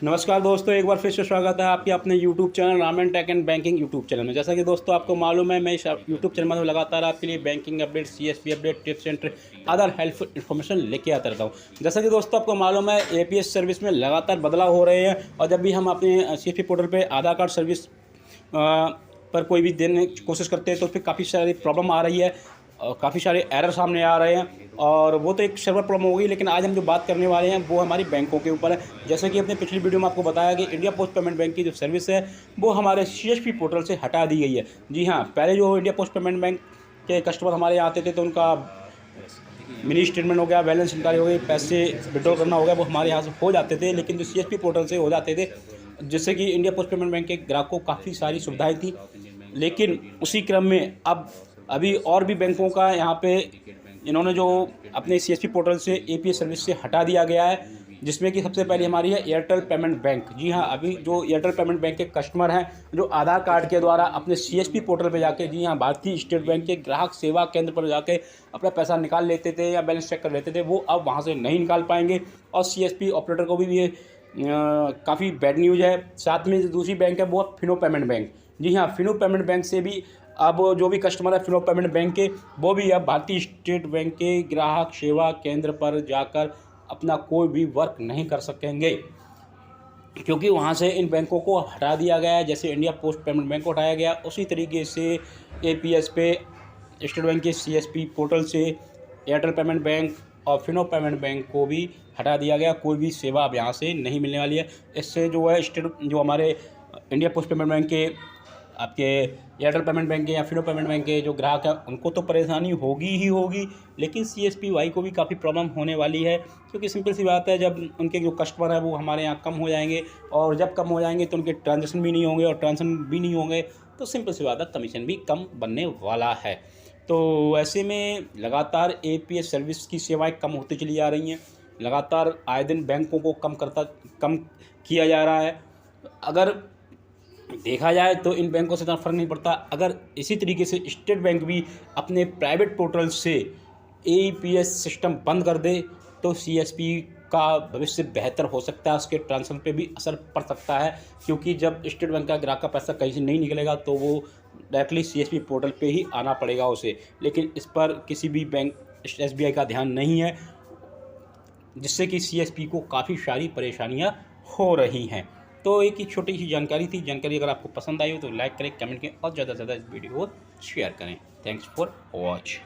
नमस्कार दोस्तों, एक बार फिर से स्वागत है आपके अपने YouTube channel Ramen tech and banking YouTube channel में। जैसा कि दोस्तों आपको मालूम है, मैं इस यूट्यूब चैनल में लगातार आपके लिए banking update, CSP update, tips and other helpful information लेके आता रहता हूँ। जैसा कि दोस्तों आपको मालूम है, एपीएस सर्विस में लगातार बदलाव हो रहे हैं और जब भी हम अपने सीएसपी पोर्टल पर आधार कार्ड सर्विस पर कोई भी देने की कोशिश करते हैं तो उस पर काफ़ी सारी प्रॉब्लम आ रही है, काफ़ी सारे एरर सामने आ रहे हैं और वो तो एक सर्वर प्रॉब्लम होगी। लेकिन आज हम जो बात करने वाले हैं वो हमारी बैंकों के ऊपर है। जैसे कि अपने पिछली वीडियो में आपको बताया कि इंडिया पोस्ट पेमेंट बैंक की जो सर्विस है वो हमारे सीएसपी पोर्टल से हटा दी गई है। जी हाँ, पहले जो इंडिया पोस्ट पेमेंट बैंक के कस्टमर हमारे यहाँ आते थे तो उनका मिनी स्टेटमेंट हो गया, बैलेंस इंक्वायरी हो गई, पैसे विड्रॉल करना हो गया, वो हमारे यहाँ से हो जाते थे। लेकिन जो सीएसपी पोर्टल से हो जाते थे, जिससे कि इंडिया पोस्ट पेमेंट बैंक के ग्राहकों को काफ़ी सारी सुविधाएं थी। लेकिन उसी क्रम में अभी और भी बैंकों का यहाँ पे इन्होंने जो अपने सीएसपी पोर्टल से एपीएस सर्विस से हटा दिया गया है, जिसमें कि सबसे पहले हमारी है एयरटेल पेमेंट बैंक। जी हाँ, अभी जो एयरटेल पेमेंट बैंक के कस्टमर हैं जो आधार कार्ड के द्वारा अपने सीएसपी पोर्टल पे जाके, जी हाँ, भारतीय स्टेट बैंक के ग्राहक सेवा केंद्र पर जाके अपना पैसा निकाल लेते थे या बैलेंस चेक कर लेते थे, वो अब वहाँ से नहीं निकाल पाएंगे। और सीएसपी ऑपरेटर को भी ये काफ़ी बैड न्यूज़ है। साथ में जो दूसरी बैंक है वो फिनो पेमेंट बैंक। जी हाँ, फिनो पेमेंट बैंक से भी अब जो भी कस्टमर है फिनो पेमेंट बैंक के, वो भी अब भारतीय स्टेट बैंक के ग्राहक सेवा केंद्र पर जाकर अपना कोई भी वर्क नहीं कर सकेंगे, क्योंकि वहाँ से इन बैंकों को हटा दिया गया है। जैसे इंडिया पोस्ट पेमेंट बैंक को हटाया गया, उसी तरीके से एपीएस पे स्टेट बैंक के सीएसपी पोर्टल से एयरटेल पेमेंट बैंक और फिनो पेमेंट बैंक को भी हटा दिया गया। कोई भी सेवा अब यहाँ से नहीं मिलने वाली है। इससे जो है जो हमारे इंडिया पोस्ट पेमेंट बैंक के, आपके एयरटेल पेमेंट बैंक के या फिनो पेमेंट बैंक के जो ग्राहक हैं उनको तो परेशानी होगी ही होगी, लेकिन सीएसपी वाई को भी काफ़ी प्रॉब्लम होने वाली है। क्योंकि सिंपल सी बात है, जब उनके जो कस्टमर है वो हमारे यहाँ कम हो जाएंगे और जब कम हो जाएंगे तो उनके ट्रांजेक्शन भी नहीं होंगे और ट्रांजेक्शन भी नहीं होंगे तो सिंपल सी बात है, कमीशन भी कम बनने वाला है। तो ऐसे में लगातार एपीएस सर्विस की सेवाएँ कम होती चली जा रही हैं। लगातार आए दिन बैंकों को कम किया जा रहा है। अगर देखा जाए तो इन बैंकों से इतना फ़र्क नहीं पड़ता। अगर इसी तरीके से स्टेट बैंक भी अपने प्राइवेट पोर्टल से एईपीएस सिस्टम बंद कर दे तो सीएसपी का भविष्य बेहतर हो सकता है, उसके ट्रांसफर पे भी असर पड़ सकता है। क्योंकि जब स्टेट बैंक का ग्राहक का पैसा कहीं से नहीं निकलेगा तो वो डायरेक्टली सीएसपी पोर्टल पे ही आना पड़ेगा उसे। लेकिन इस पर किसी भी बैंक एसबीआई का ध्यान नहीं है, जिससे कि सीएसपी को काफ़ी सारी परेशानियां हो रही हैं। तो एक ही छोटी सी जानकारी थी। जानकारी अगर आपको पसंद आई हो तो लाइक करें, कमेंट करें और ज़्यादा से ज़्यादा इस वीडियो को शेयर करें। Thanks for watch.